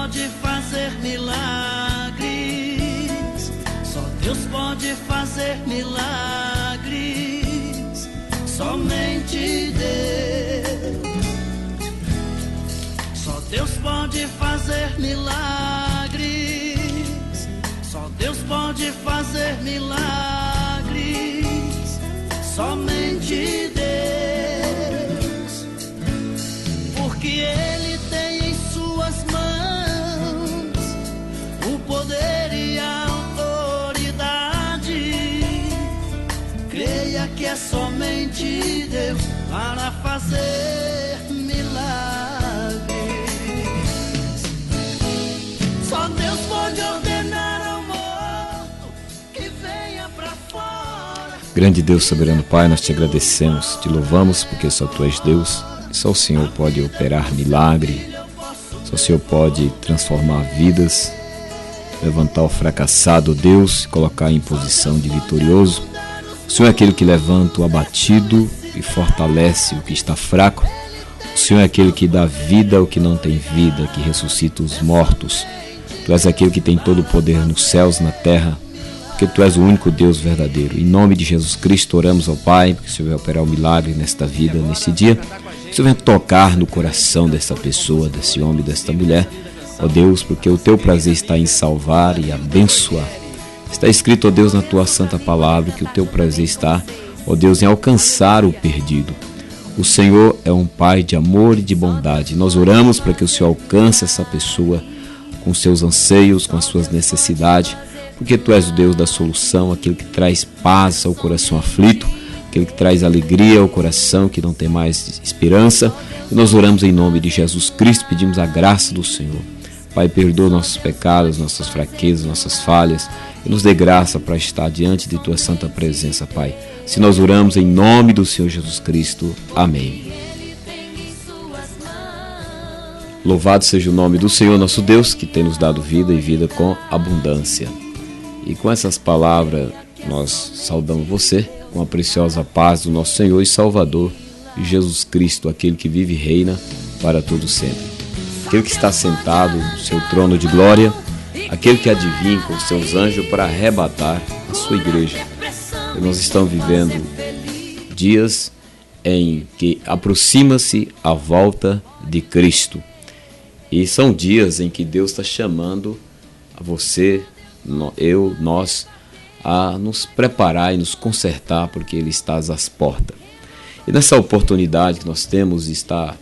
pode fazer milagres. Só Deus pode fazer milagres. Somente Deus. Só Deus pode fazer milagres. Só Deus pode fazer milagres. Somente Deus. Porque Ele tem em suas mãos o poder e a autoridade. Creia que é somente Deus para fazer milagres. Só Deus pode ordenar ao morto que venha pra fora. Grande Deus, soberano Pai, nós te agradecemos, te louvamos porque só Tu és Deus. Só o Senhor pode operar milagre, só o Senhor pode transformar vidas, levantar o fracassado, Deus, e colocar em posição de vitorioso. O Senhor é aquele que levanta o abatido e fortalece o que está fraco. O Senhor é aquele que dá vida ao que não tem vida, que ressuscita os mortos. Tu és aquele que tem todo o poder nos céus, na terra, porque Tu és o único Deus verdadeiro. Em nome de Jesus Cristo oramos ao Pai, porque o Senhor vai operar o milagre nesta vida, neste dia. O Senhor venha tocar no coração dessa pessoa, desse homem, desta mulher, ó Deus, porque o Teu prazer está em salvar e abençoar. Está escrito, ó Deus, na Tua santa palavra, que o Teu prazer está, ó Deus, em alcançar o perdido. O Senhor é um Pai de amor e de bondade. Nós oramos para que o Senhor alcance essa pessoa com seus anseios, com as suas necessidades, porque Tu és o Deus da solução, aquele que traz paz ao coração aflito, aquele que traz alegria ao coração que não tem mais esperança. E nós oramos em nome de Jesus Cristo, pedimos a graça do Senhor. Pai, perdoa nossos pecados, nossas fraquezas, nossas falhas, e nos dê graça para estar diante de Tua santa presença, Pai. Se nós oramos em nome do Senhor Jesus Cristo. Amém. Louvado seja o nome do Senhor nosso Deus, que tem nos dado vida e vida com abundância. E com essas palavras, nós saudamos você com a preciosa paz do nosso Senhor e Salvador, Jesus Cristo, aquele que vive e reina para todo sempre. Aquele que está sentado no seu trono de glória, aquele que adivinha com seus anjos para arrebatar a sua igreja. E nós estamos vivendo dias em que aproxima-se a volta de Cristo. E são dias em que Deus está chamando a você, nós, a nos preparar e nos consertar, porque Ele está às portas. E nessa oportunidade que nós temos de estar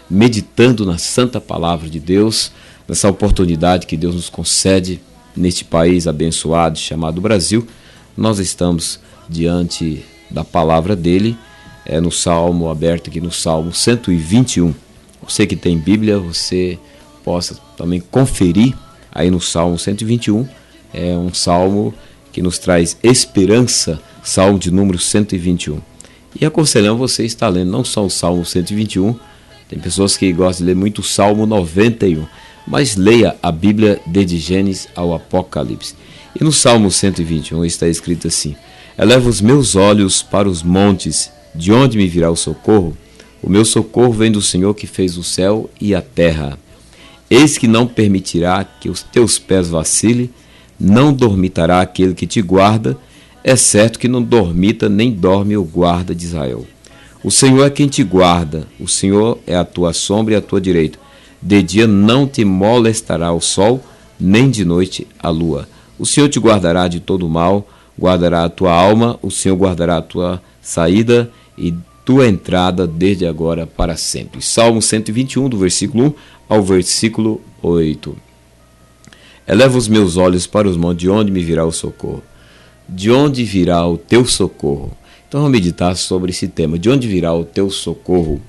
meditando na santa palavra de Deus, nessa oportunidade que Deus nos concede neste país abençoado chamado Brasil, nós estamos diante da palavra dele, no Salmo, aberto aqui no Salmo 121. Você que tem Bíblia, você possa também conferir aí no Salmo 121, é um salmo que nos traz esperança, Salmo de número 121. E aconselhamos você a estar lendo não só o Salmo 121, tem pessoas que gostam de ler muito o Salmo 91, mas leia a Bíblia desde Gênesis ao Apocalipse. E no Salmo 121 está escrito assim: eleva os meus olhos para os montes, de onde me virá o socorro? O meu socorro vem do Senhor que fez o céu e a terra. Eis que não permitirá que os teus pés vacilem, não dormitará aquele que te guarda, é certo que não dormita nem dorme o guarda de Israel. O Senhor é quem te guarda, o Senhor é a tua sombra e a tua direita. De dia não te molestará o sol, nem de noite a lua. O Senhor te guardará de todo mal, guardará a tua alma, o Senhor guardará a tua saída e tua entrada desde agora para sempre. Salmo 121, do versículo 1 ao versículo 8. Eleva os meus olhos para os montes, de onde me virá o socorro? De onde virá o teu socorro? Então vamos meditar sobre esse tema, de onde virá o teu socorro?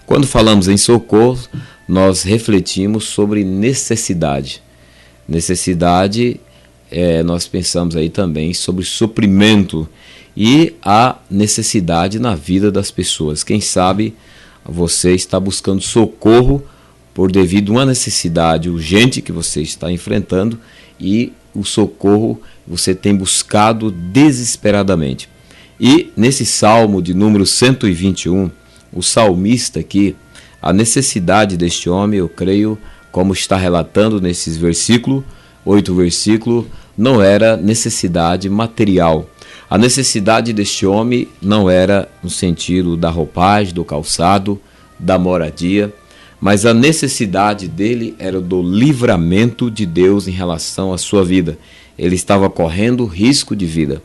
Quando falamos em socorro, nós refletimos sobre necessidade. Necessidade, nós pensamos aí também sobre suprimento e a necessidade na vida das pessoas. Quem sabe você está buscando socorro por devido a uma necessidade urgente que você está enfrentando e o socorro você tem buscado desesperadamente. E nesse Salmo de número 121, o salmista aqui, a necessidade deste homem, eu creio, como está relatando nesses versículos, 8 versículos, não era necessidade material. A necessidade deste homem não era no sentido da roupagem, do calçado, da moradia, mas a necessidade dele era do livramento de Deus em relação à sua vida. Ele estava correndo risco de vida.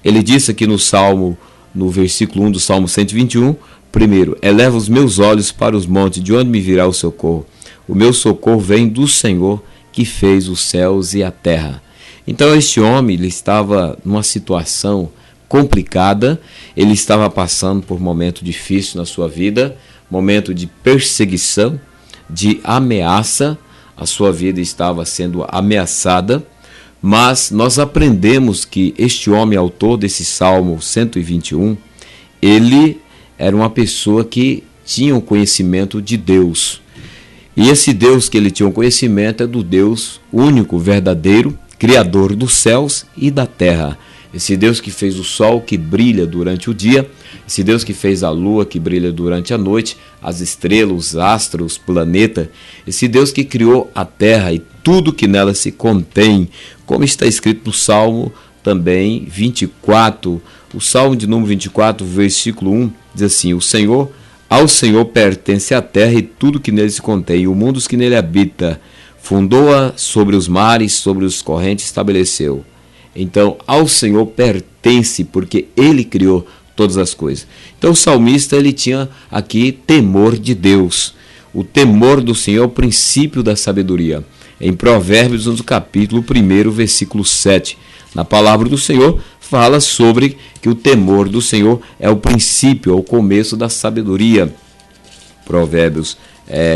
Ele disse aqui no versículo 1 do Salmo 121, primeiro, eleva os meus olhos para os montes, de onde me virá o socorro? O meu socorro vem do Senhor, que fez os céus e a terra. Então este homem, ele estava numa situação complicada, ele estava passando por momento difícil na sua vida, momento de perseguição, de ameaça, a sua vida estava sendo ameaçada, mas nós aprendemos que este homem, autor desse Salmo 121, ele era uma pessoa que tinha um conhecimento de Deus. E esse Deus que ele tinha um conhecimento é do Deus único, verdadeiro, Criador dos céus e da terra. Esse Deus que fez o sol que brilha durante o dia, esse Deus que fez a lua que brilha durante a noite, as estrelas, os astros, o planeta, esse Deus que criou a terra e tudo que nela se contém, como está escrito no Salmo também 24, o Salmo de número 24, versículo 1, diz assim, ao Senhor pertence a terra e tudo que nele se contém, e o mundo que nele habita, fundou-a sobre os mares, sobre os correntes estabeleceu. Então, ao Senhor pertence, porque Ele criou todas as coisas. Então, o salmista, ele tinha aqui temor de Deus. O temor do Senhor é o princípio da sabedoria. Em Provérbios, no capítulo 1, versículo 7, na palavra do Senhor, fala sobre que o temor do Senhor é o princípio, é o começo da sabedoria. Provérbios,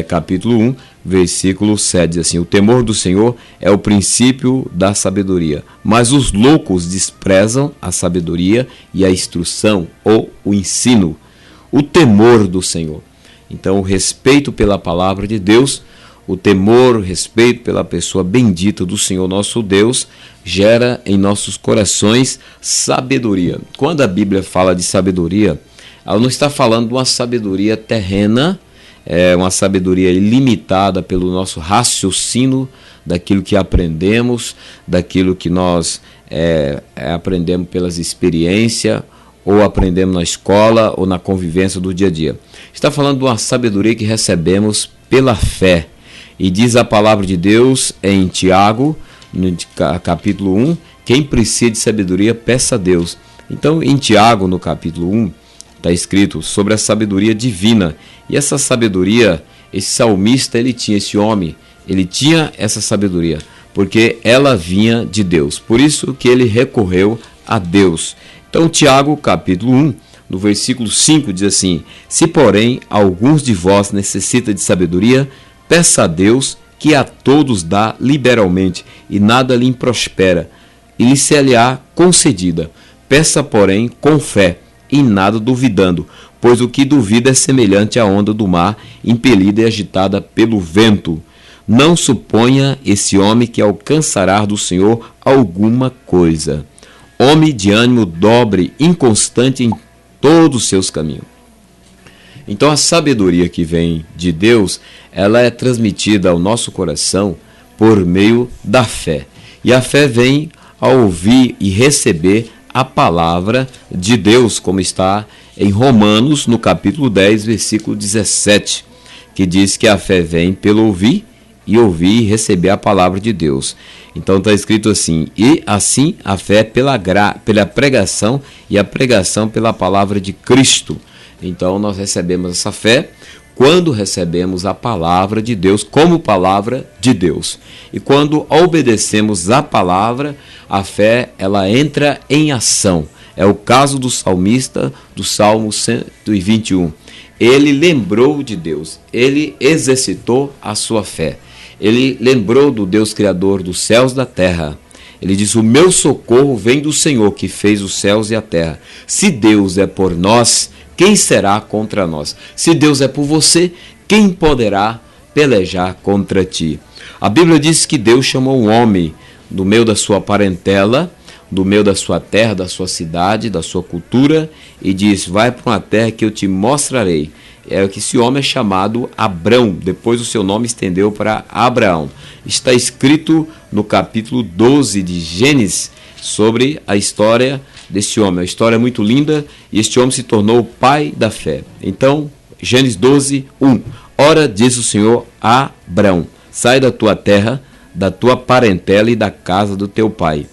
capítulo 1, versículo 7, diz assim, o temor do Senhor é o princípio da sabedoria, mas os loucos desprezam a sabedoria e a instrução ou o ensino. O temor do Senhor. Então, o respeito pela palavra de Deus, o temor, o respeito pela pessoa bendita do Senhor nosso Deus, gera em nossos corações sabedoria. Quando a Bíblia fala de sabedoria, ela não está falando de uma sabedoria terrena, é uma sabedoria limitada pelo nosso raciocínio, daquilo que aprendemos, daquilo que nós aprendemos pelas experiências, ou aprendemos na escola, ou na convivência do dia a dia. Está falando de uma sabedoria que recebemos pela fé. E diz a palavra de Deus em Tiago, no capítulo 1, quem precisa de sabedoria, peça a Deus. Então, em Tiago, no capítulo 1, está escrito sobre a sabedoria divina. E essa sabedoria, esse salmista, esse homem, ele tinha essa sabedoria, porque ela vinha de Deus. Por isso que ele recorreu a Deus. Então, Tiago, capítulo 1, no versículo 5, diz assim, se porém alguns de vós necessita de sabedoria, peça a Deus, que a todos dá liberalmente, e nada lhe improspera, e lhe se-lhe-á concedida. Peça, porém, com fé, e nada duvidando, pois o que duvida é semelhante à onda do mar, impelida e agitada pelo vento. Não suponha esse homem que alcançará do Senhor alguma coisa. Homem de ânimo dobre, inconstante em todos os seus caminhos. Então a sabedoria que vem de Deus, ela é transmitida ao nosso coração por meio da fé. E a fé vem ao ouvir e receber a palavra de Deus, como está em Romanos, no capítulo 10, versículo 17, que diz que a fé vem pelo ouvir e receber a palavra de Deus. Então está escrito assim, e assim a fé pela pregação, e a pregação pela palavra de Cristo. Então nós recebemos essa fé quando recebemos a palavra de Deus como palavra de Deus. E quando obedecemos a palavra, a fé ela entra em ação. É o caso do salmista do Salmo 121. Ele lembrou de Deus, ele exercitou a sua fé. Ele lembrou do Deus Criador dos céus e da terra. Ele diz, o meu socorro vem do Senhor que fez os céus e a terra. Se Deus é por nós, quem será contra nós? Se Deus é por você, quem poderá pelejar contra ti? A Bíblia diz que Deus chamou um homem do meio da sua parentela, do meio da sua terra, da sua cidade, da sua cultura, e diz, vai para uma terra que eu te mostrarei. é que esse homem é chamado Abrão, depois o seu nome estendeu para Abraão. Está escrito no capítulo 12 de Gênesis sobre a história desse homem. A história é muito linda e este homem se tornou o pai da fé. Então, Gênesis 12, 1. Ora, diz o Senhor a Abrão: sai da tua terra, da tua parentela e da casa do teu pai.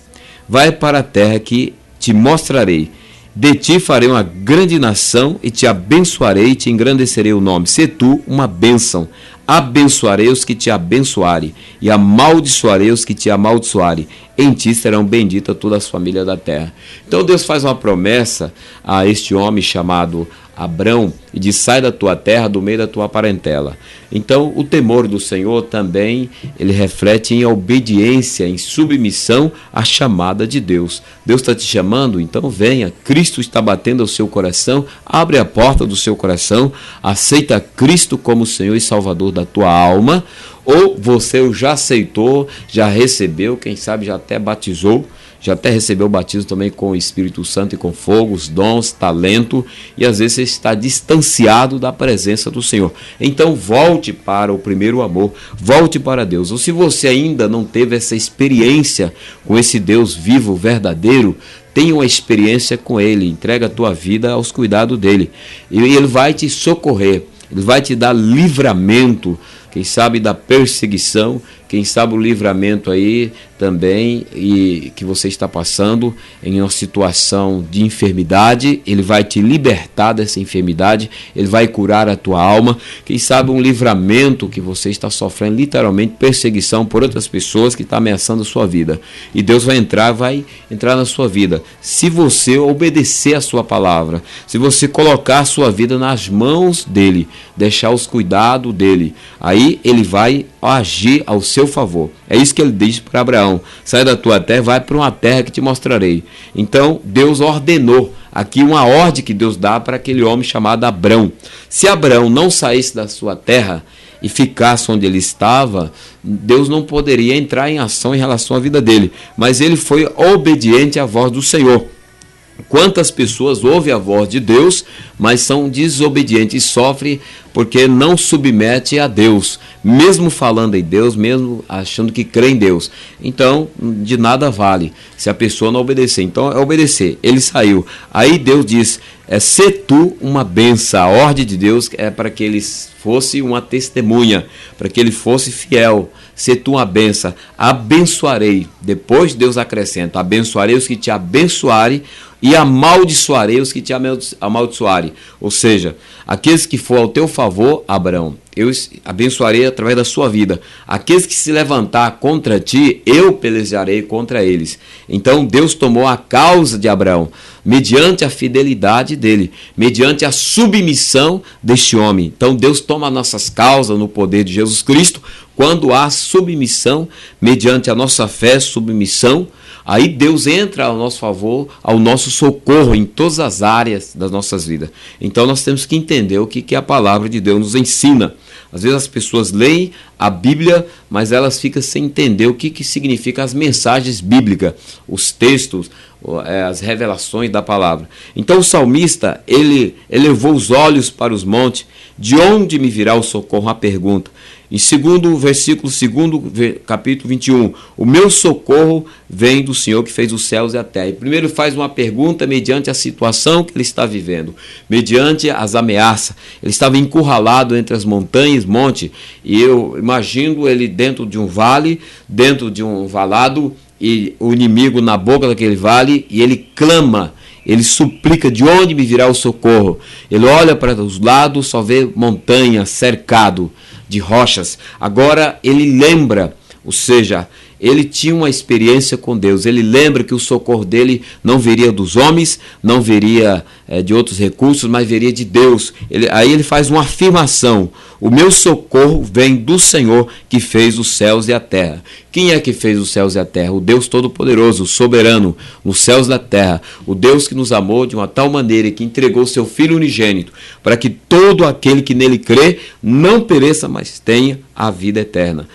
Vai para a terra que te mostrarei. De ti farei uma grande nação e te abençoarei e te engrandecerei o nome. Se tu uma bênção. Abençoarei os que te abençoarem e amaldiçoarei os que te amaldiçoarem. Em ti serão benditas todas as famílias da terra. Então Deus faz uma promessa a este homem chamado Abrão e diz: sai da tua terra, do meio da tua parentela. Então o temor do Senhor também ele reflete em obediência, em submissão à chamada de Deus. Deus está te chamando, então venha. Cristo está batendo ao seu coração, abre a porta do seu coração, aceita Cristo como Senhor e Salvador da tua alma, ou você o já aceitou, já recebeu, quem sabe já até batizou, já até recebeu o batismo também com o Espírito Santo e com fogo, os dons, talento, e às vezes você está distanciado da presença do Senhor. Então volte para o primeiro amor, volte para Deus. Ou se você ainda não teve essa experiência com esse Deus vivo, verdadeiro, tenha uma experiência com Ele, entrega a tua vida aos cuidados dEle. E Ele vai te socorrer, Ele vai te dar livramento, quem sabe da perseguição, quem sabe o livramento aí também e que você está passando em uma situação de enfermidade. Ele vai te libertar dessa enfermidade, ele vai curar a tua alma. Quem sabe um livramento que você está sofrendo, literalmente perseguição por outras pessoas que está ameaçando a sua vida. E Deus vai entrar na sua vida. Se você obedecer a sua palavra, se você colocar a sua vida nas mãos dele, deixar os cuidados dele, aí ele vai agir ao seu favor. É isso que ele diz para Abraão: sai da tua terra, vai para uma terra que te mostrarei. Então Deus ordenou aqui uma ordem que Deus dá para aquele homem chamado Abrão. Se Abrão não saísse da sua terra e ficasse onde ele estava, Deus não poderia entrar em ação em relação à vida dele, mas ele foi obediente à voz do Senhor. Quantas pessoas ouvem a voz de Deus, mas são desobedientes e sofrem porque não submete a Deus, mesmo falando em Deus, mesmo achando que crê em Deus. Então, de nada vale se a pessoa não obedecer. Então, é obedecer. Ele saiu. Aí Deus diz: se tu uma bênção. A ordem de Deus é para que ele fosse uma testemunha, para que ele fosse fiel. Se tu uma bênção, abençoarei. Depois Deus acrescenta: abençoarei os que te abençoarem e amaldiçoarei os que te amaldiçoarem. Ou seja, aqueles que for ao teu favor, Abraão, eu abençoarei através da sua vida. Aqueles que se levantar contra ti, eu pelejarei contra eles. Então Deus tomou a causa de Abraão, mediante a fidelidade dele, mediante a submissão deste homem. Então Deus toma nossas causas no poder de Jesus Cristo, quando há submissão, mediante a nossa fé, submissão. Aí Deus entra ao nosso favor, ao nosso socorro em todas as áreas das nossas vidas. Então nós temos que entender o que a palavra de Deus nos ensina. Às vezes as pessoas leem a Bíblia, mas elas ficam sem entender o que significa as mensagens bíblicas, os textos, as revelações da palavra. Então o salmista, ele elevou os olhos para os montes. De onde me virá o socorro? A pergunta. Em segundo versículo, capítulo 21, o meu socorro vem do Senhor que fez os céus e a terra. E primeiro faz uma pergunta mediante a situação que ele está vivendo, mediante as ameaças. Ele estava encurralado entre as montanhas, monte, e eu imagino ele dentro de um vale, dentro de um valado, e o inimigo na boca daquele vale, e ele clama. Ele suplica: de onde me virá o socorro? Ele olha para os lados, só vê montanha, cercado de rochas. Agora ele lembra, ou seja, ele tinha uma experiência com Deus. Ele lembra que o socorro dele não viria dos homens, não viria de outros recursos, mas viria de Deus. Aí ele faz uma afirmação: o meu socorro vem do Senhor que fez os céus e a terra. Quem é que fez os céus e a terra? O Deus Todo-Poderoso, o Soberano, nos céus da terra. O Deus que nos amou de uma tal maneira que entregou seu Filho unigênito, para que todo aquele que nele crê não pereça, mas tenha a vida eterna.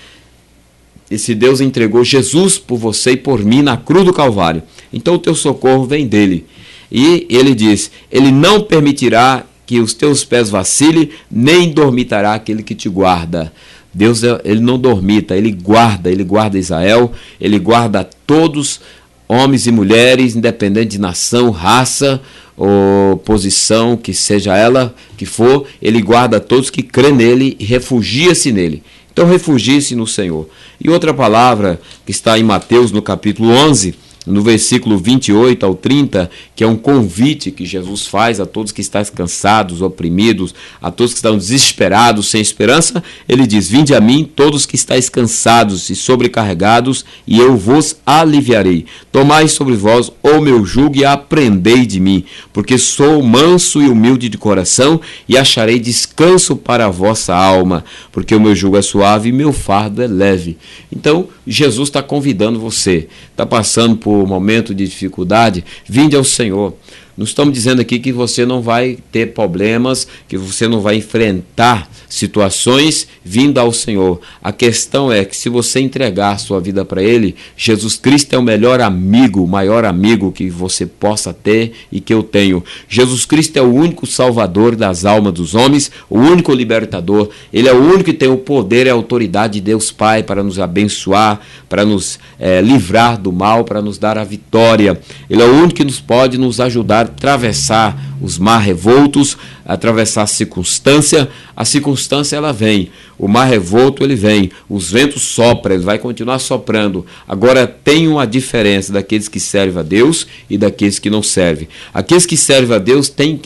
Esse Deus entregou Jesus por você e por mim na cruz do Calvário. Então o teu socorro vem dele. E ele diz: ele não permitirá que os teus pés vacilem, nem dormitará aquele que te guarda. Deus, ele não dormita, ele guarda Israel, ele guarda todos, homens e mulheres, independente de nação, raça ou posição, que seja ela que for, ele guarda todos que crê nele e refugia-se nele. Então refugie-se no Senhor. E outra palavra que está em Mateus no capítulo 11, no versículo 28 ao 30, que é um convite que Jesus faz a todos que estão cansados, oprimidos, a todos que estão desesperados, sem esperança. Ele diz: vinde a mim todos que estáis cansados e sobrecarregados, e eu vos aliviarei. Tomai sobre vós o meu jugo e aprendei de mim, porque sou manso e humilde de coração, e acharei descanso para a vossa alma, porque o meu jugo é suave e meu fardo é leve. Então Jesus está convidando você, está passando por um momento de dificuldade, vinde ao Senhor. Não estamos dizendo aqui que você não vai ter problemas, que você não vai enfrentar situações vindo ao Senhor. A questão é que se você entregar a sua vida para Ele, Jesus Cristo é o melhor amigo, o maior amigo que você possa ter e que eu tenho. Jesus Cristo é o único salvador das almas dos homens, o único libertador. Ele é o único que tem o poder e a autoridade de Deus Pai para nos abençoar, para nos livrar do mal, para nos dar a vitória. Ele é o único que pode nos ajudar a atravessar os mar revoltos, atravessar a circunstância ela vem, o mar revolto ele vem, os ventos sopram, ele vai continuar soprando. Agora tem uma diferença daqueles que servem a Deus e daqueles que não servem. Aqueles que servem a Deus têm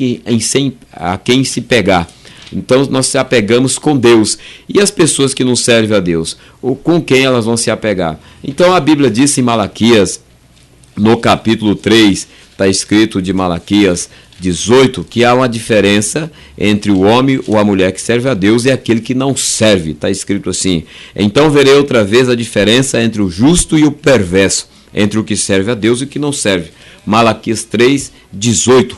a quem se pegar. Então nós se apegamos com Deus. E as pessoas que não servem a Deus, com quem elas vão se apegar? Então a Bíblia diz em Malaquias, no capítulo 3, está escrito de Malaquias 18, que há uma diferença entre o homem ou a mulher que serve a Deus e aquele que não serve. Está escrito assim: então verei outra vez a diferença entre o justo e o perverso, entre o que serve a Deus e o que não serve. Malaquias 3, 18,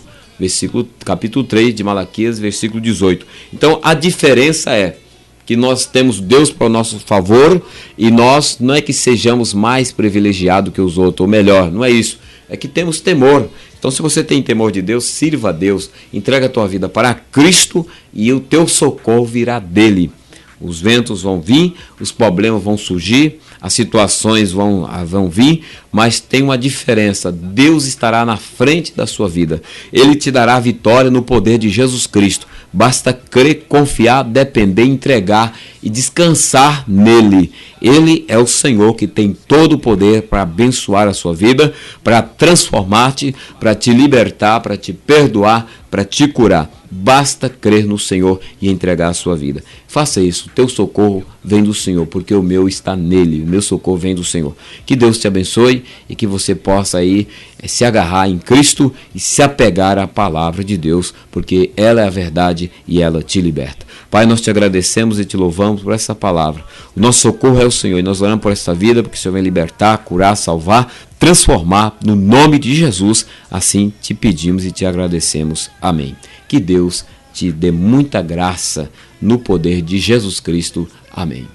capítulo 3 de Malaquias, versículo 18. Então a diferença é que nós temos Deus para o nosso favor, e nós não é que sejamos mais privilegiados que os outros, ou melhor, não é isso, é que temos temor. Então se você tem temor de Deus, sirva a Deus, entrega a tua vida para Cristo e o teu socorro virá dele. Os ventos vão vir, os problemas vão surgir, as situações vão vir, mas tem uma diferença: Deus estará na frente da sua vida. Ele te dará vitória no poder de Jesus Cristo. Basta crer, confiar, depender, entregar e descansar nele. Ele é o Senhor que tem todo o poder para abençoar a sua vida, para transformar-te, para te libertar, para te perdoar, para te curar. Basta crer no Senhor e entregar a sua vida. Faça isso. O teu socorro vem do Senhor, porque o meu está nele. O meu socorro vem do Senhor. Que Deus te abençoe e que você possa aí se agarrar em Cristo e se apegar à palavra de Deus, porque ela é a verdade e ela te liberta. Pai, nós te agradecemos e te louvamos por essa palavra. O nosso socorro é o Senhor, e nós oramos por essa vida, porque o Senhor vem libertar, curar, salvar, transformar, no nome de Jesus. Assim te pedimos e te agradecemos. Amém. Que Deus te dê muita graça no poder de Jesus Cristo. Amém.